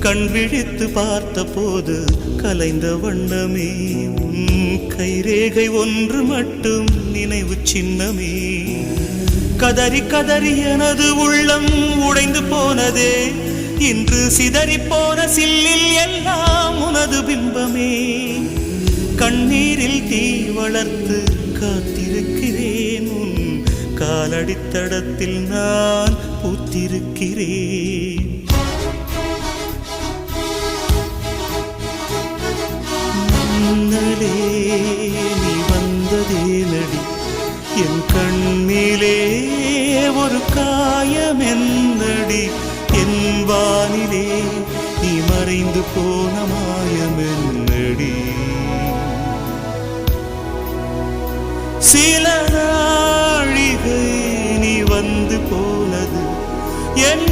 கண் விழித்து பார்த்த போது கலைந்த வண்ணமே உன் கைரேகை ஒன்று மட்டும் நினைவு சின்னமே. கதறி கதறி எனது உள்ளம் உடைந்து போனதே, இன்று சிதறி போன சில்லில் எல்லாம் உனது பிம்பமே. கண்ணீரில் தீ வளர்த்து காத்திருக்கிறேன், உன் காலடித்தடத்தில் நான் பூத்திருக்கிறேன். மன்னலே நீ வந்ததே நடி, என் கண்ணிலே ஒரு காயம் என்னடி. என் வானிலே நீ மறைந்து போன மாயம் என்னடி. சில நாழிகை நீ வந்து போனது என்